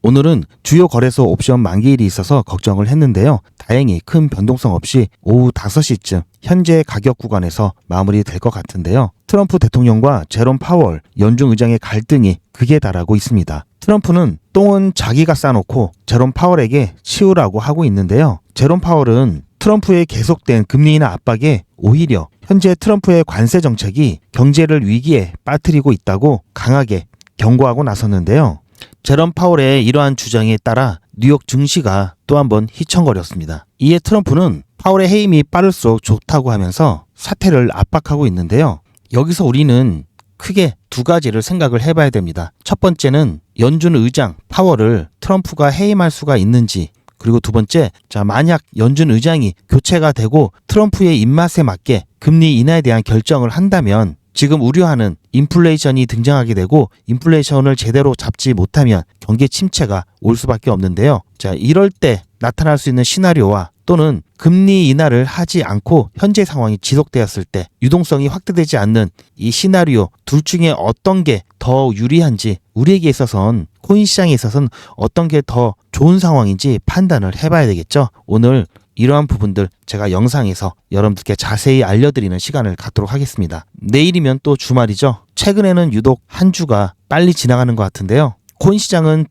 오늘은 주요 거래소 옵션 만기일이 있어서 걱정을 했는데요. 다행히 큰 변동성 없이 오후 5시쯤 현재 가격 구간에서 마무리될 것 같은데요. 트럼프 대통령과 제롬 파월 연준 의장의 갈등이 극에 달하고 있습니다. 트럼프는 똥은 자기가 싸놓고 제롬 파월에게 치우라고 하고 있는데요. 제롬 파월은 트럼프의 계속된 금리 인하 압박에 오히려 현재 트럼프의 관세 정책이 경제를 위기에 빠뜨리고 있다고 강하게 경고하고 나섰는데요. 제롬 파월의 이러한 주장에 따라 뉴욕 증시가 또 한 번 휘청거렸습니다. 이에 트럼프는 파월의 해임이 빠를수록 좋다고 하면서 사태를 압박하고 있는데요. 여기서 우리는 크게 두 가지를 생각을 해봐야 됩니다. 첫 번째는 연준 의장 파월을 트럼프가 해임할 수가 있는지, 그리고 두 번째, 만약 연준 의장이 교체가 되고 트럼프의 입맛에 맞게 금리 인하에 대한 결정을 한다면 지금 우려하는 인플레이션이 등장하게 되고 인플레이션을 제대로 잡지 못하면 경기 침체가 올 수밖에 없는데요. 이럴 때 나타날 수 있는 시나리오와 또는 금리 인하를 하지 않고 현재 상황이 지속되었을 때 유동성이 확대되지 않는 이 시나리오 둘 중에 어떤 게 더 유리한지, 우리에게 있어서는 코인 시장에 있어서는 어떤 게 더 좋은 상황인지 판단을 해봐야 되겠죠. 오늘 이러한 부분들 제가 영상에서 여러분들께 자세히 알려드리는 시간을 갖도록 하겠습니다. 내일이면 또 주말이죠. 최근에는 유독 한 주가 빨리 지나가는 것 같은데요. 코인 시장은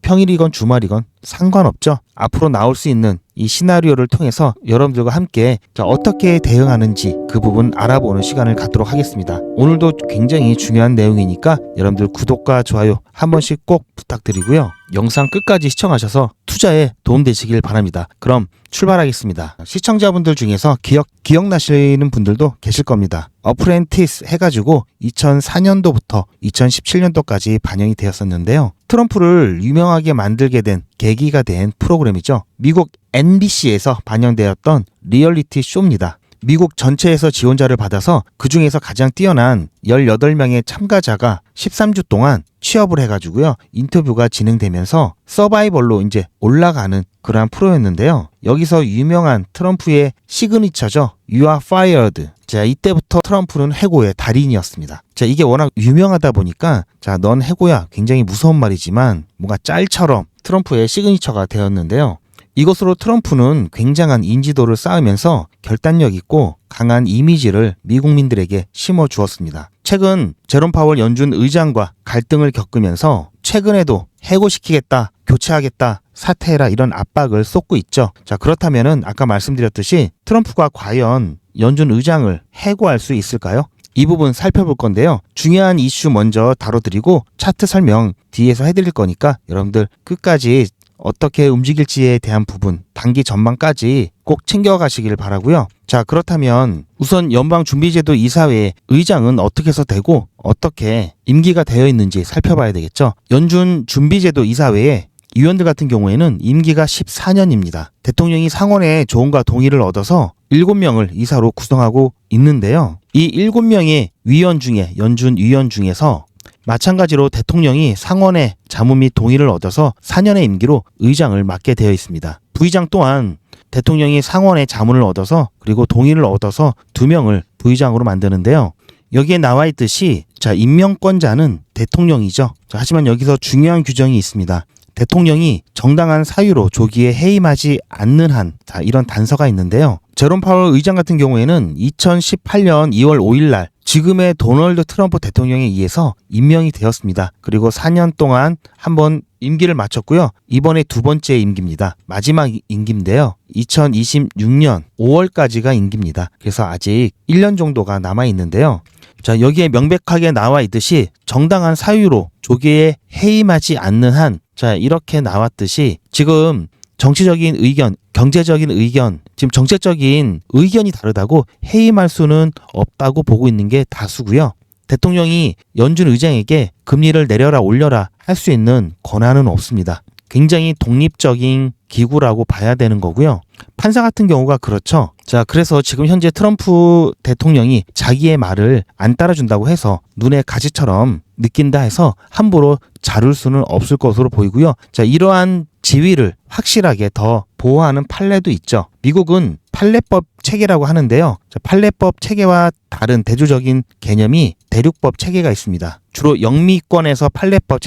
평일이건 주말이건 상관없죠. 앞으로 나올 수 있는 이 시나리오를 통해서 여러분들과 함께 어떻게 대응하는지 그 부분 알아보는 시간을 갖도록 하겠습니다. 오늘도 굉장히 중요한 내용이니까 여러분들 구독과 좋아요 한 번씩 꼭 부탁드리고요. 영상 끝까지 시청하셔서 투자에 도움되시길 바랍니다. 그럼 출발하겠습니다. 시청자분들 중에서 기억나시는 분들도 계실 겁니다. 어프렌티스 해가지고 2004년도부터 2017년도까지 반영이 되었었는데요. 트럼프를 유명하게 만들게 된 계기가 된 프로그램이죠. 미국 NBC에서 반영되었던 리얼리티 쇼입니다. 미국 전체에서 지원자를 받아서 그 중에서 가장 뛰어난 18명의 참가자가 13주 동안 취업을 해가지고요. 인터뷰가 진행되면서 서바이벌로 이제 올라가는 그러한 프로였는데요. 여기서 유명한 트럼프의 시그니처죠. You are fired. 이때부터 트럼프는 해고의 달인이었습니다. 이게 워낙 유명하다 보니까 넌 해고야. 굉장히 무서운 말이지만 뭔가 짤처럼 트럼프의 시그니처가 되었는데요. 이것으로 트럼프는 굉장한 인지도를 쌓으면서 결단력 있고 강한 이미지를 미국민들에게 심어주었습니다. 최근 제롬 파월 연준 의장과 갈등을 겪으면서 최근에도 해고시키겠다, 교체하겠다, 사퇴해라 이런 압박을 쏟고 있죠. 그렇다면은 아까 말씀드렸듯이 트럼프가 과연 연준 의장을 해고할 수 있을까요? 이 부분 살펴볼 건데요. 중요한 이슈 먼저 다뤄드리고 차트 설명 뒤에서 해드릴 거니까 여러분들 끝까지 어떻게 움직일지에 대한 부분, 단기 전망까지 꼭 챙겨가시길 바라고요. 그렇다면 우선 연방준비제도 이사회의 의장은 어떻게 해서 되고 어떻게 임기가 되어 있는지 살펴봐야 되겠죠. 연준 준비제도 이사회의 위원들 같은 경우에는 임기가 14년입니다. 대통령이 상원의 조언과 동의를 얻어서 7명을 이사로 구성하고 있는데요. 이 7명의 위원 중에, 연준 위원 중에서 마찬가지로 대통령이 상원의 자문 및 동의를 얻어서 4년의 임기로 의장을 맡게 되어 있습니다. 부의장 또한 대통령이 상원의 자문을 얻어서 그리고 동의를 얻어서 2명을 부의장으로 만드는데요. 여기에 나와 있듯이 임명권자는 대통령이죠. 하지만 여기서 중요한 규정이 있습니다. 대통령이 정당한 사유로 조기에 해임하지 않는 한, 이런 단서가 있는데요. 제롬 파월 의장 같은 경우에는 2018년 2월 5일 날 지금의 도널드 트럼프 대통령에 의해서 임명이 되었습니다. 그리고 4년 동안 한번 임기를 마쳤고요. 이번에 두 번째 임기입니다. 마지막 임기인데요. 2026년 5월까지가 임기입니다. 그래서 아직 1년 정도가 남아있는데요. 여기에 명백하게 나와 있듯이 정당한 사유로 조기에 해임하지 않는 한, 이렇게 나왔듯이 지금 정치적인 의견, 경제적인 의견, 지금 정책적인 의견이 다르다고 해임할 수는 없다고 보고 있는 게 다수고요. 대통령이 연준 의장에게 금리를 내려라 올려라 할 수 있는 권한은 없습니다. 굉장히 독립적인 기구라고 봐야 되는 거고요. 판사 같은 경우가 그렇죠. 그래서 지금 현재 트럼프 대통령이 자기의 말을 안 따라준다고 해서 눈에 가시처럼 느낀다 해서 함부로 자를 수는 없을 것으로 보이고요. 이러한 지위를 확실하게 더 보호하는 판례도 있죠. 미국은 판례법 체계라고 하는데요. 판례법 체계와 다른 대조적인 개념이 대륙법 체계가 있습니다. 주로 영미권에서 판례법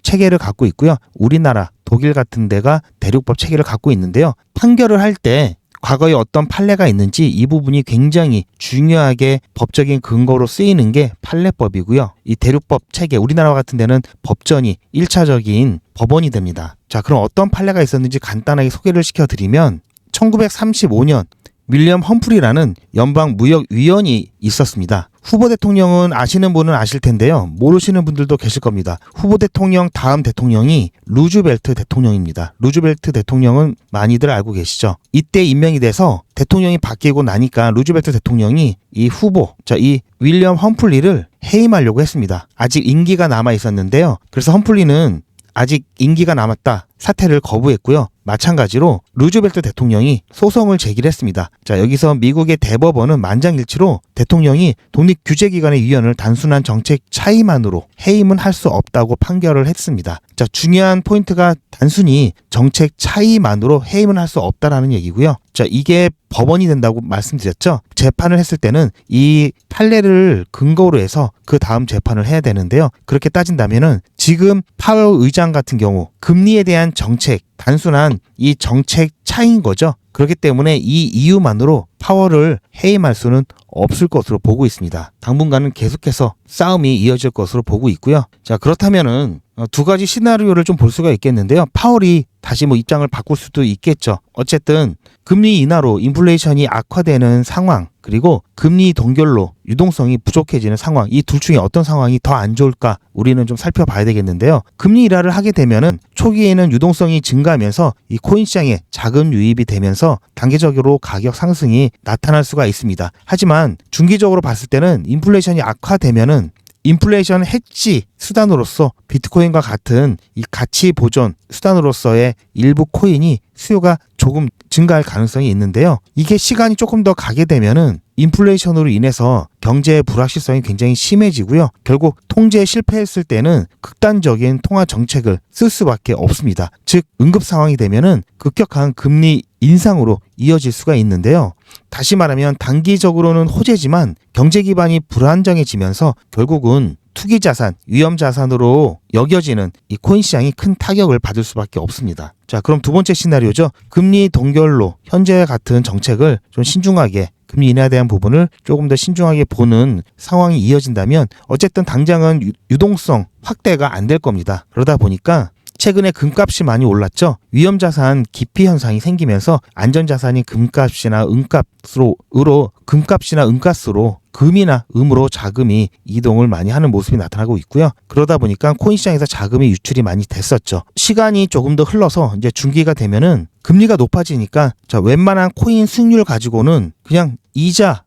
체계를 갖고 있고요. 우리나라, 독일 같은 데가 대륙법 체계를 갖고 있는데요. 판결을 할 때 과거에 어떤 판례가 있는지 이 부분이 굉장히 중요하게 법적인 근거로 쓰이는 게 판례법이고요. 이 대륙법 체계, 우리나라 같은 데는 법전이 1차적인 법원이 됩니다. 자, 그럼 어떤 판례가 있었는지 간단하게 소개를 시켜드리면 1935년 윌리엄 험프리라는 연방무역위원이 있었습니다. 후보 대통령은 아시는 분은 아실 텐데요. 모르시는 분들도 계실 겁니다. 후보 대통령 다음 대통령이 루즈벨트 대통령입니다. 루즈벨트 대통령은 많이들 알고 계시죠. 이때 임명이 돼서 대통령이 바뀌고 나니까 루즈벨트 대통령이 이 후보, 이 윌리엄 험프리를 해임하려고 했습니다. 아직 임기가 남아 있었는데요. 그래서 험프리는 아직 임기가 남았다 사퇴를 거부했고요. 마찬가지로 루즈벨트 대통령이 소송을 제기했습니다. 자, 여기서 미국의 대법원은 만장일치로 대통령이 독립규제기관의 위원을 단순한 정책 차이만으로 해임은 할 수 없다고 판결을 했습니다. 자, 중요한 포인트가 단순히 정책 차이만으로 해임은 할 수 없다라는 얘기고요. 자, 이게 법원이 된다고 말씀드렸죠. 재판을 했을 때는 이 판례를 근거로 해서 그 다음 재판을 해야 되는데요. 그렇게 따진다면은 지금 파월 의장 같은 경우 금리에 대한 정책, 단순한 이 정책 차이인 거죠. 그렇기 때문에 이 이유만으로 파월을 해임할 수는 없을 것으로 보고 있습니다. 당분간은 계속해서 싸움이 이어질 것으로 보고 있고요. 자, 그렇다면은 두 가지 시나리오를 좀 볼 수가 있겠는데요. 파월이 다시 입장을 바꿀 수도 있겠죠. 어쨌든 금리 인하로 인플레이션이 악화되는 상황, 그리고 금리 동결로 유동성이 부족해지는 상황, 이 둘 중에 어떤 상황이 더 안 좋을까 우리는 좀 살펴봐야 되겠는데요. 금리 인하를 하게 되면은 초기에는 유동성이 증가하면서 이 코인 시장에 자금 유입이 되면서 단계적으로 가격 상승이 나타날 수가 있습니다. 하지만 중기적으로 봤을 때는 인플레이션이 악화되면은 인플레이션 해지 수단으로서 비트코인과 같은 이 가치 보존 수단으로서의 일부 코인이 수요가 조금 증가할 가능성이 있는데요. 이게 시간이 조금 더 가게 되면은 인플레이션으로 인해서 경제의 불확실성이 굉장히 심해지고요. 결국 통제에 실패했을 때는 극단적인 통화 정책을 쓸 수밖에 없습니다. 즉 응급 상황이 되면은 급격한 금리 인상으로 이어질 수가 있는데요. 다시 말하면 단기적으로는 호재지만 경제 기반이 불안정해지면서 결국은 투기 자산, 위험 자산으로 여겨지는 이 코인 시장이 큰 타격을 받을 수밖에 없습니다. 자, 그럼 두 번째 시나리오죠. 금리 동결로 현재와 같은 정책을 좀 신중하게, 금리 인하에 대한 부분을 조금 더 신중하게 보는 상황이 이어진다면 어쨌든 당장은 유동성 확대가 안 될 겁니다. 그러다 보니까 최근에 금값이 많이 올랐죠. 위험자산 기피 현상이 생기면서 안전자산이 금값이나 은가스로 금이나 음으로 자금이 이동을 많이 하는 모습이 나타나고 있고요. 그러다 보니까 코인 시장에서 자금이 유출이 많이 됐었죠. 시간이 조금 더 흘러서 이제 중기가 되면은 금리가 높아지니까 웬만한 코인 수익률 가지고는 그냥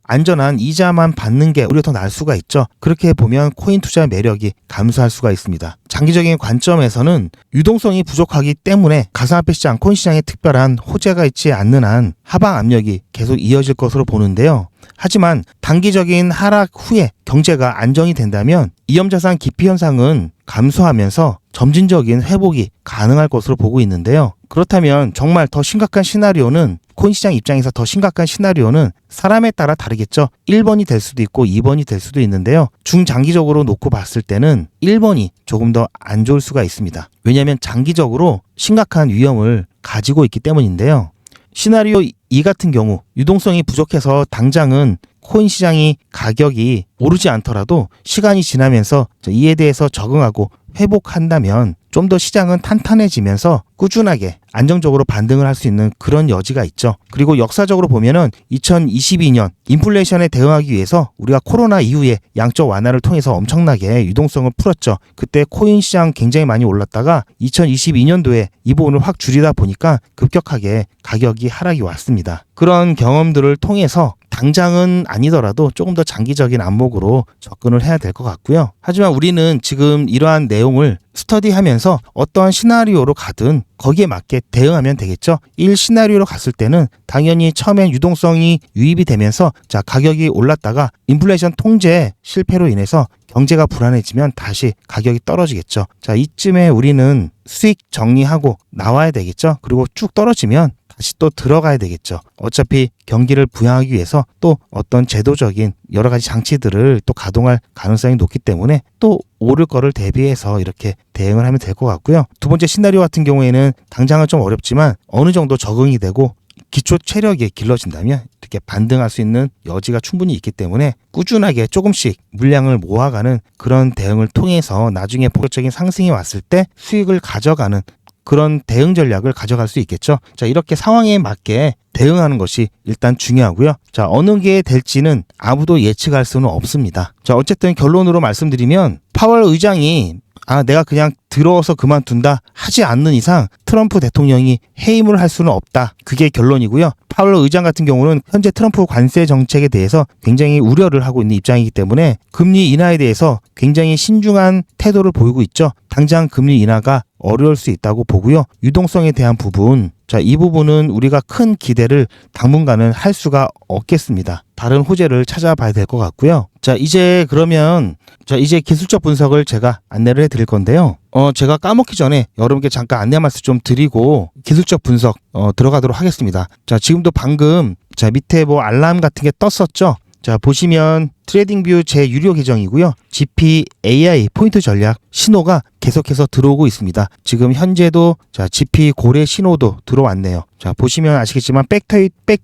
안전한 이자만 받는 게 오히려 더 나을 수가 있죠. 그렇게 보면 코인 투자의 매력이 감소할 수가 있습니다. 장기적인 관점에서는 유동성이 부족하기 때문에 가상화폐 시장, 코인 시장에 특별한 호재가 있지 않는 한 하방 압력이 계속 이어질 것으로 보는데요. 하지만 단기적인 하락 후에 경제가 안정이 된다면 위험자산 기피 현상은 감소하면서 점진적인 회복이 가능할 것으로 보고 있는데요. 그렇다면 정말 더 심각한 시나리오는, 코인 시장 입장에서 더 심각한 시나리오는 사람에 따라 다르겠죠. 1번이 될 수도 있고 2번이 될 수도 있는데요. 중장기적으로 놓고 봤을 때는 1번이 조금 더 안 좋을 수가 있습니다. 왜냐하면 장기적으로 심각한 위험을 가지고 있기 때문인데요. 시나리오 2 같은 경우 유동성이 부족해서 당장은 코인 시장이 가격이 오르지 않더라도 시간이 지나면서 이에 대해서 적응하고 회복한다면 좀 더 시장은 탄탄해지면서 꾸준하게 안정적으로 반등을 할 수 있는 그런 여지가 있죠. 그리고 역사적으로 보면은 2022년 인플레이션에 대응하기 위해서 우리가 코로나 이후에 양적 완화를 통해서 엄청나게 유동성을 풀었죠. 그때 코인 시장 굉장히 많이 올랐다가 2022년도에 이 부분을 확 줄이다 보니까 급격하게 가격이 하락이 왔습니다. 그런 경험들을 통해서 당장은 아니더라도 조금 더 장기적인 안목으로 접근을 해야 될 것 같고요. 하지만 우리는 지금 이러한 내용을 스터디하면서 어떠한 시나리오로 가든 거기에 맞게 대응하면 되겠죠. 1 시나리오로 갔을 때는 당연히 처음엔 유동성이 유입이 되면서 가격이 올랐다가 인플레이션 통제 실패로 인해서 경제가 불안해지면 다시 가격이 떨어지겠죠. 자, 이쯤에 우리는 수익 정리하고 나와야 되겠죠. 그리고 쭉 떨어지면 다시 또 들어가야 되겠죠. 어차피 경기를 부양하기 위해서 또 어떤 제도적인 여러 가지 장치들을 또 가동할 가능성이 높기 때문에 또 오를 거를 대비해서 이렇게 대응을 하면 될 것 같고요. 두 번째 시나리오 같은 경우에는 당장은 좀 어렵지만 어느 정도 적응이 되고 기초 체력이 길러진다면 이렇게 반등할 수 있는 여지가 충분히 있기 때문에 꾸준하게 조금씩 물량을 모아가는 그런 대응을 통해서 나중에 본격적인 상승이 왔을 때 수익을 가져가는 그런 대응 전략을 가져갈 수 있겠죠. 자, 이렇게 상황에 맞게 대응하는 것이 일단 중요하고요. 자, 어느 게 될지는 아무도 예측할 수는 없습니다. 자, 어쨌든 결론으로 말씀드리면 파월 의장이 내가 그냥 들어서 그만둔다 하지 않는 이상 트럼프 대통령이 해임을 할 수는 없다. 그게 결론이고요. 파월 의장 같은 경우는 현재 트럼프 관세 정책에 대해서 굉장히 우려를 하고 있는 입장이기 때문에 금리 인하에 대해서 굉장히 신중한 태도를 보이고 있죠. 당장 금리 인하가 어려울 수 있다고 보고요. 유동성에 대한 부분, 자, 이 부분은 우리가 큰 기대를 당분간은 할 수가 없겠습니다. 다른 호재를 찾아봐야 될 것 같고요. 자, 이제 그러면 이제 기술적 분석을 제가 안내를 해드릴 건데요. 제가 까먹기 전에 여러분께 잠깐 안내 말씀 좀 드리고 기술적 분석 들어가도록 하겠습니다. 자, 지금도 방금 밑에 알람 같은 게 떴었죠. 자, 보시면 트레이딩뷰 제 유료 계정이고요. GP AI 포인트 전략 신호가 계속해서 들어오고 있습니다. 지금 현재도 GP 고래 신호도 들어왔네요. 자, 보시면 아시겠지만 백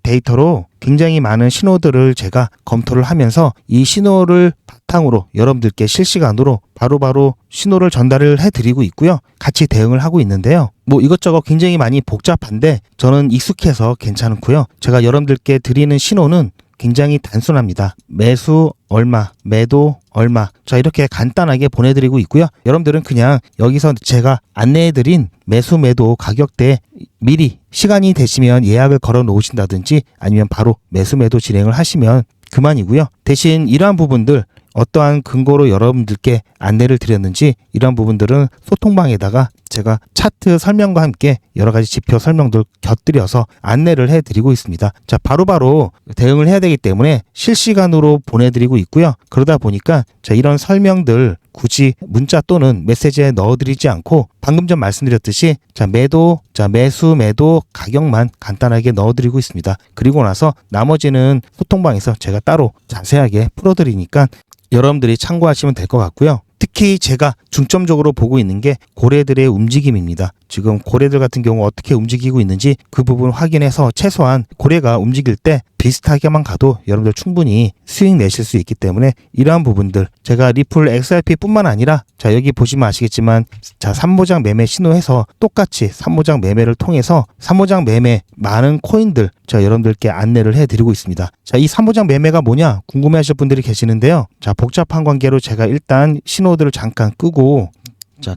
데이터로 굉장히 많은 신호들을 제가 검토를 하면서 이 신호를 바탕으로 여러분들께 실시간으로 바로바로 신호를 전달을 해드리고 있고요. 같이 대응을 하고 있는데요. 이것저것 굉장히 많이 복잡한데 저는 익숙해서 괜찮고요. 제가 여러분들께 드리는 신호는 굉장히 단순합니다. 매수 얼마, 매도 얼마. 자, 이렇게 간단하게 보내드리고 있고요. 여러분들은 그냥 여기서 제가 안내해드린 매수, 매도 가격대에 미리 시간이 되시면 예약을 걸어 놓으신다든지 아니면 바로 매수, 매도 진행을 하시면 그만이고요. 대신 이러한 부분들 어떠한 근거로 여러분들께 안내를 드렸는지 이런 부분들은 소통방에다가 제가 차트 설명과 함께 여러 가지 지표 설명들 곁들여서 안내를 해드리고 있습니다. 자, 바로바로 대응을 해야 되기 때문에 실시간으로 보내드리고 있고요. 그러다 보니까 이런 설명들 굳이 문자 또는 메시지에 넣어드리지 않고 방금 전 말씀드렸듯이 매도, 매수, 매도 가격만 간단하게 넣어드리고 있습니다. 그리고 나서 나머지는 소통방에서 제가 따로 자세하게 풀어드리니까 여러분들이 참고하시면 될 것 같고요. 특히 제가 중점적으로 보고 있는 게 고래들의 움직임입니다. 지금 고래들 같은 경우 어떻게 움직이고 있는지 그 부분 확인해서 최소한 고래가 움직일 때 비슷하게만 가도 여러분들 충분히 수익 내실 수 있기 때문에 이러한 부분들 제가 리플 XRP 뿐만 아니라 여기 보시면 아시겠지만 산모장 매매 신호해서 똑같이 산모장 매매를 통해서 산모장 매매 많은 코인들 여러분들께 안내를 해드리고 있습니다. 이 산모장 매매가 뭐냐 궁금해하실 분들이 계시는데요. 복잡한 관계로 제가 일단 신호들을 잠깐 끄고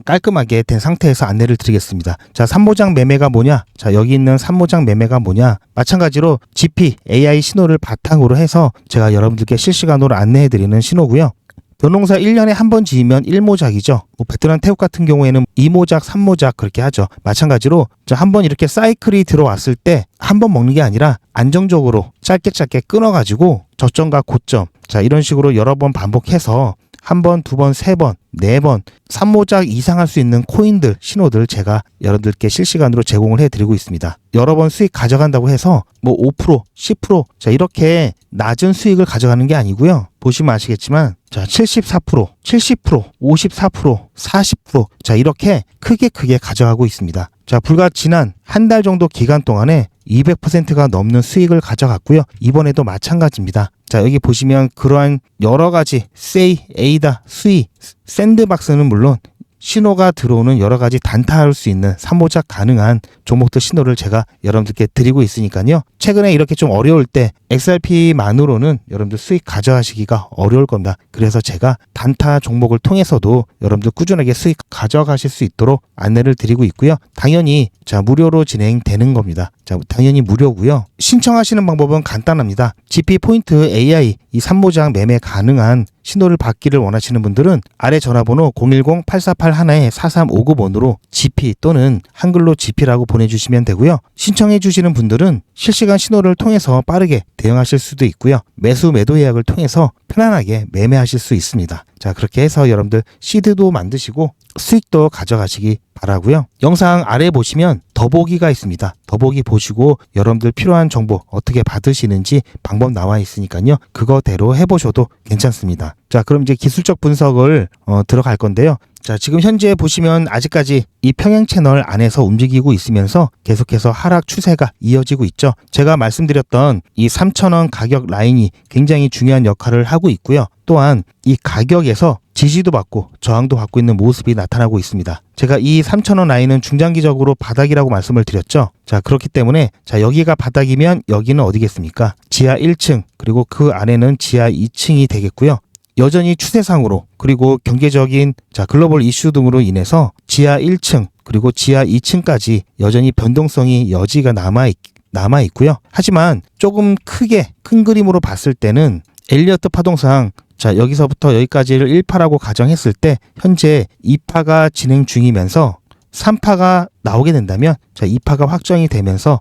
깔끔하게 된 상태에서 안내를 드리겠습니다. 산모장 매매가 뭐냐? 여기 있는 산모장 매매가 뭐냐? 마찬가지로 GP AI 신호를 바탕으로 해서 제가 여러분들께 실시간으로 안내해드리는 신호고요. 변동사 1년에 한 번 지으면 1모작이죠. 베트남 태국 같은 경우에는 2모작, 3모작 그렇게 하죠. 마찬가지로 한번 이렇게 사이클이 들어왔을 때 한 번 먹는 게 아니라 안정적으로 짧게 끊어가지고 저점과 고점 이런 식으로 여러 번 반복해서 한 번, 두 번, 세 번, 네 번, 3모작 이상 할 수 있는 코인들, 신호들 제가 여러분들께 실시간으로 제공을 해드리고 있습니다. 여러 번 수익 가져간다고 해서 5%, 10% 이렇게 낮은 수익을 가져가는 게 아니고요. 보시면 아시겠지만 74%, 70%, 54%, 40% 이렇게 크게 가져가고 있습니다. 불과 지난 한 달 정도 기간 동안에 200%가 넘는 수익을 가져갔고요. 이번에도 마찬가지입니다. 여기 보시면 그러한 여러 가지 세이, 에이다, 수익, 샌드박스는 물론 신호가 들어오는 여러 가지 단타할 수 있는 산모작 가능한 종목들 신호를 제가 여러분들께 드리고 있으니까요. 최근에 이렇게 좀 어려울 때 XRP만으로는 여러분들 수익 가져가시기가 어려울 겁니다. 그래서 제가 단타 종목을 통해서도 여러분들 꾸준하게 수익 가져가실 수 있도록 안내를 드리고 있고요. 당연히 무료로 진행되는 겁니다. 당연히 무료고요. 신청하시는 방법은 간단합니다. GP 포인트 AI 이 산모장 매매 가능한 신호를 받기를 원하시는 분들은 아래 전화번호 010-8481-4359번으로 GP 또는 한글로 GP라고 보내주시면 되고요. 신청해 주시는 분들은 실시간 신호를 통해서 빠르게 대응하실 수도 있고요. 매수 매도 예약을 통해서 편안하게 매매하실 수 있습니다. 자, 그렇게 해서 여러분들 시드도 만드시고 수익도 가져가시기 바라고요. 영상 아래 보시면 더보기가 있습니다. 더보기 보시고 여러분들 필요한 정보 어떻게 받으시는지 방법 나와 있으니까요. 그거대로 해보셔도 괜찮습니다. 자, 그럼 이제 기술적 분석을 들어갈 건데요. 자, 지금 현재 보시면 아직까지 이 평행 채널 안에서 움직이고 있으면서 계속해서 하락 추세가 이어지고 있죠. 제가 말씀드렸던 이 3,000원 가격 라인이 굉장히 중요한 역할을 하고 있고요. 또한 이 가격에서 지지도 받고 저항도 받고 있는 모습이 나타나고 있습니다. 제가 이 3,000원 라인은 중장기적으로 바닥이라고 말씀을 드렸죠. 자, 그렇기 때문에 자, 여기가 바닥이면 여기는 어디겠습니까? 지하 1층 그리고 그 안에는 지하 2층이 되겠고요. 여전히 추세상으로 그리고 경제적인 글로벌 이슈 등으로 인해서 지하 1층 그리고 지하 2층까지 여전히 변동성이 여지가 남아 있고요. 하지만 조금 크게 큰 그림으로 봤을 때는 엘리어트 파동상 자, 여기서부터 여기까지를 1파라고 가정했을 때 현재 2파가 진행 중이면서 3파가 나오게 된다면 자, 2파가 확정이 되면서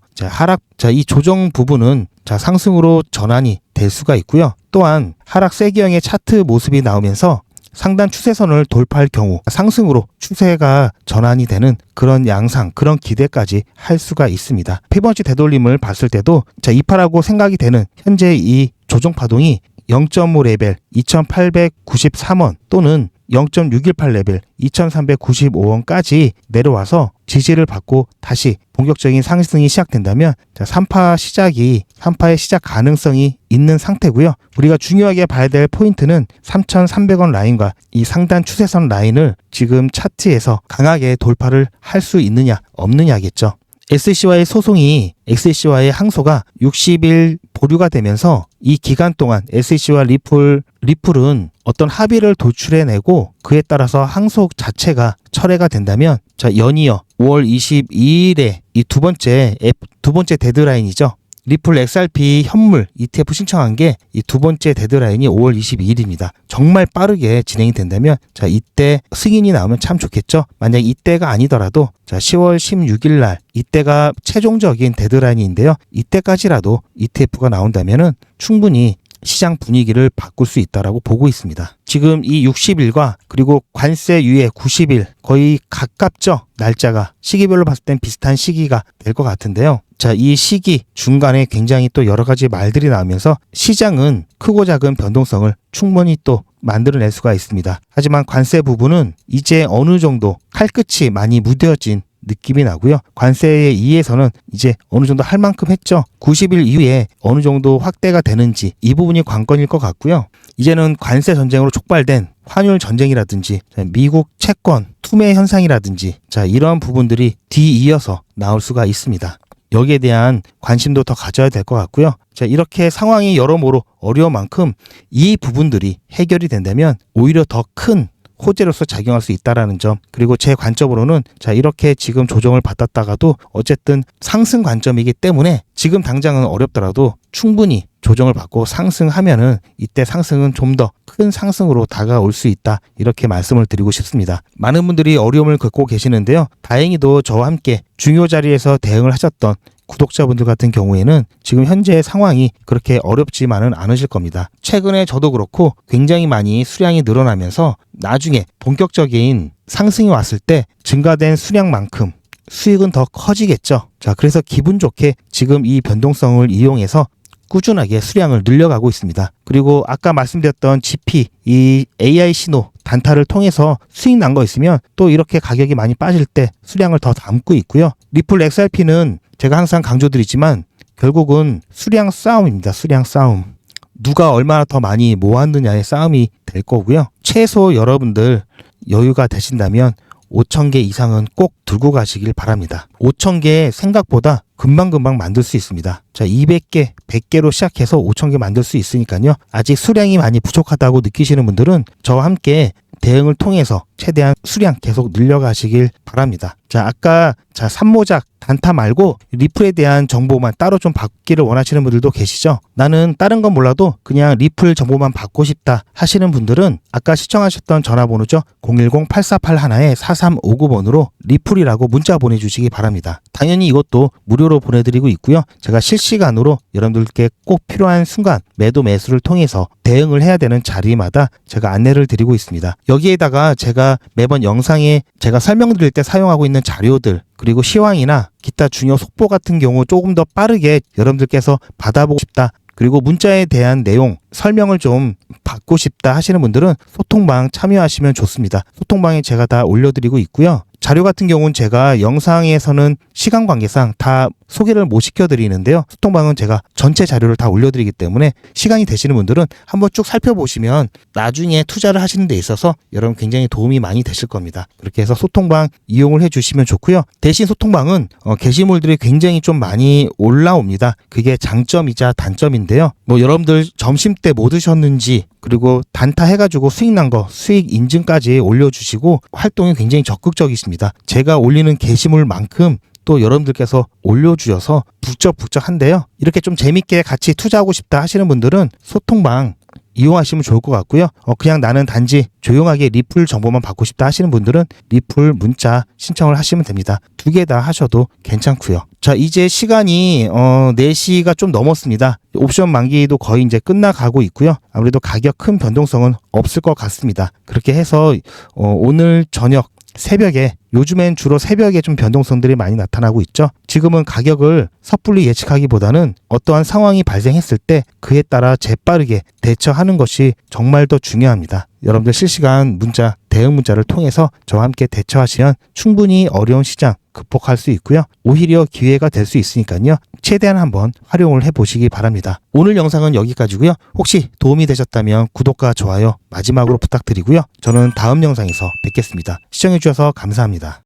이 조정 부분은 상승으로 전환이 될 수가 있고요. 또한 하락 세기형의 차트 모습이 나오면서 상단 추세선을 돌파할 경우 상승으로 추세가 전환이 되는 그런 양상, 그런 기대까지 할 수가 있습니다. 피보나치 되돌림을 봤을 때도 2파라고 생각이 되는 현재 이 조정 파동이 0.5 레벨 2,893원 또는 0.618 레벨 2,395원까지 내려와서 지지를 받고 다시 본격적인 상승이 시작된다면 3파의 시작 가능성이 있는 상태고요. 우리가 중요하게 봐야 될 포인트는 3,300원 라인과 이 상단 추세선 라인을 지금 차트에서 강하게 돌파를 할 수 있느냐 없느냐겠죠. SC와의 소송이 XC와의 항소가 60일 보류가 되면서 이 기간 동안 SC와 리플은 어떤 합의를 도출해내고 그에 따라서 항소 자체가 철회가 된다면 연이어 5월 22일에 이 두 번째 데드라인이죠. 리플 XRP 현물 ETF 신청한 게 이 두 번째 데드라인이 5월 22일입니다. 정말 빠르게 진행이 된다면 이때 승인이 나오면 참 좋겠죠. 만약 이때가 아니더라도 10월 16일 날 이때가 최종적인 데드라인인데요. 이때까지라도 ETF가 나온다면은 충분히 시장 분위기를 바꿀 수 있다라고 보고 있습니다. 지금 이 60일과 그리고 관세 유예 90일 거의 가깝죠. 날짜가 시기별로 봤을 땐 비슷한 시기가 될 것 같은데요. 이 시기 중간에 굉장히 또 여러 가지 말들이 나오면서 시장은 크고 작은 변동성을 충분히 또 만들어낼 수가 있습니다. 하지만 관세 부분은 이제 어느 정도 칼끝이 많이 무뎌진 느낌이 나고요. 관세에 의해서는 이제 어느 정도 할 만큼 했죠. 90일 이후에 어느 정도 확대가 되는지 이 부분이 관건일 것 같고요. 이제는 관세 전쟁으로 촉발된 환율 전쟁이라든지 미국 채권 투매 현상이라든지 이러한 부분들이 뒤이어서 나올 수가 있습니다. 여기에 대한 관심도 더 가져야 될 것 같고요. 이렇게 상황이 여러모로 어려운 만큼 이 부분들이 해결이 된다면 오히려 더 큰 호재로서 작용할 수 있다라는 점, 그리고 제 관점으로는 이렇게 지금 조정을 받았다가도 어쨌든 상승 관점이기 때문에 지금 당장은 어렵더라도 충분히 조정을 받고 상승하면은 이때 상승은 좀 더 큰 상승으로 다가올 수 있다, 이렇게 말씀을 드리고 싶습니다. 많은 분들이 어려움을 겪고 계시는데요. 다행히도 저와 함께 중요 자리에서 대응을 하셨던 구독자분들 같은 경우에는 지금 현재 상황이 그렇게 어렵지만은 않으실 겁니다. 최근에 저도 그렇고 굉장히 많이 수량이 늘어나면서 나중에 본격적인 상승이 왔을 때 증가된 수량만큼 수익은 더 커지겠죠. 그래서 기분 좋게 지금 이 변동성을 이용해서 꾸준하게 수량을 늘려가고 있습니다. 그리고 아까 말씀드렸던 GP, 이 AI 신호 단타를 통해서 수익 난 거 있으면 또 이렇게 가격이 많이 빠질 때 수량을 더 담고 있고요. 리플 XRP는 제가 항상 강조드리지만 결국은 수량 싸움입니다. 수량 싸움. 누가 얼마나 더 많이 모았느냐의 싸움이 될 거고요. 최소 여러분들 여유가 되신다면 5,000개 이상은 꼭 들고 가시길 바랍니다. 5,000개 생각보다 금방금방 만들 수 있습니다. 200개, 100개로 시작해서 5,000개 만들 수 있으니까요. 아직 수량이 많이 부족하다고 느끼시는 분들은 저와 함께 대응을 통해서 최대한 수량 계속 늘려가시길 바랍니다. 아까 산모작 단타 말고 리플에 대한 정보만 따로 좀 받기를 원하시는 분들도 계시죠. 나는 다른 건 몰라도 그냥 리플 정보만 받고 싶다 하시는 분들은 아까 시청하셨던 전화번호죠. 010-8481-4359번으로 리플이라고 문자 보내주시기 바랍니다. 당연히 이것도 무료로 보내드리고 있고요. 제가 실시간으로 여러분들께 꼭 필요한 순간 매도 매수를 통해서 대응을 해야 되는 자리마다 제가 안내를 드리고 있습니다. 여기에다가 제가 매번 영상에 제가 설명드릴 때 사용하고 있는 자료들 그리고 시황이나 기타 중요 속보 같은 경우 조금 더 빠르게 여러분들께서 받아보고 싶다. 그리고 문자에 대한 내용, 설명을 좀 받고 싶다 하시는 분들은 소통방 참여하시면 좋습니다. 소통방에 제가 다 올려드리고 있고요. 자료 같은 경우는 제가 영상에서는 시간 관계상 다 소개를 못 시켜드리는데요. 소통방은 제가 전체 자료를 다 올려드리기 때문에 시간이 되시는 분들은 한번 쭉 살펴보시면 나중에 투자를 하시는 데 있어서 여러분 굉장히 도움이 많이 되실 겁니다. 그렇게 해서 소통방 이용을 해주시면 좋고요. 대신 소통방은 게시물들이 굉장히 좀 많이 올라옵니다. 그게 장점이자 단점인데요. 뭐 여러분들 점심때 뭐 드셨는지 그리고 단타 해가지고 수익 난 거 수익 인증까지 올려주시고 활동이 굉장히 적극적이십니다. 제가 올리는 게시물만큼 또 여러분들께서 올려주셔서 북적북적한데요. 이렇게 좀 재밌게 같이 투자하고 싶다 하시는 분들은 소통방 이용하시면 좋을 것 같고요. 그냥 나는 단지 조용하게 리플 정보만 받고 싶다 하시는 분들은 리플 문자 신청을 하시면 됩니다. 두 개 다 하셔도 괜찮고요. 자, 이제 시간이 4시가 좀 넘었습니다. 옵션 만기도 거의 이제 끝나가고 있고요. 아무래도 가격 큰 변동성은 없을 것 같습니다. 그렇게 해서 오늘 저녁 새벽에 요즘엔 주로 새벽에 좀 변동성들이 많이 나타나고 있죠. 지금은 가격을 섣불리 예측하기보다는 어떠한 상황이 발생했을 때 그에 따라 재빠르게 대처하는 것이 정말 더 중요합니다. 여러분들 실시간 문자, 대응 문자를 통해서 저와 함께 대처하시면 충분히 어려운 시장 극복할 수 있고요. 오히려 기회가 될 수 있으니까요. 최대한 한번 활용을 해보시기 바랍니다. 오늘 영상은 여기까지고요. 혹시 도움이 되셨다면 구독과 좋아요 마지막으로 부탁드리고요. 저는 다음 영상에서 뵙겠습니다. 시청해주셔서 감사합니다.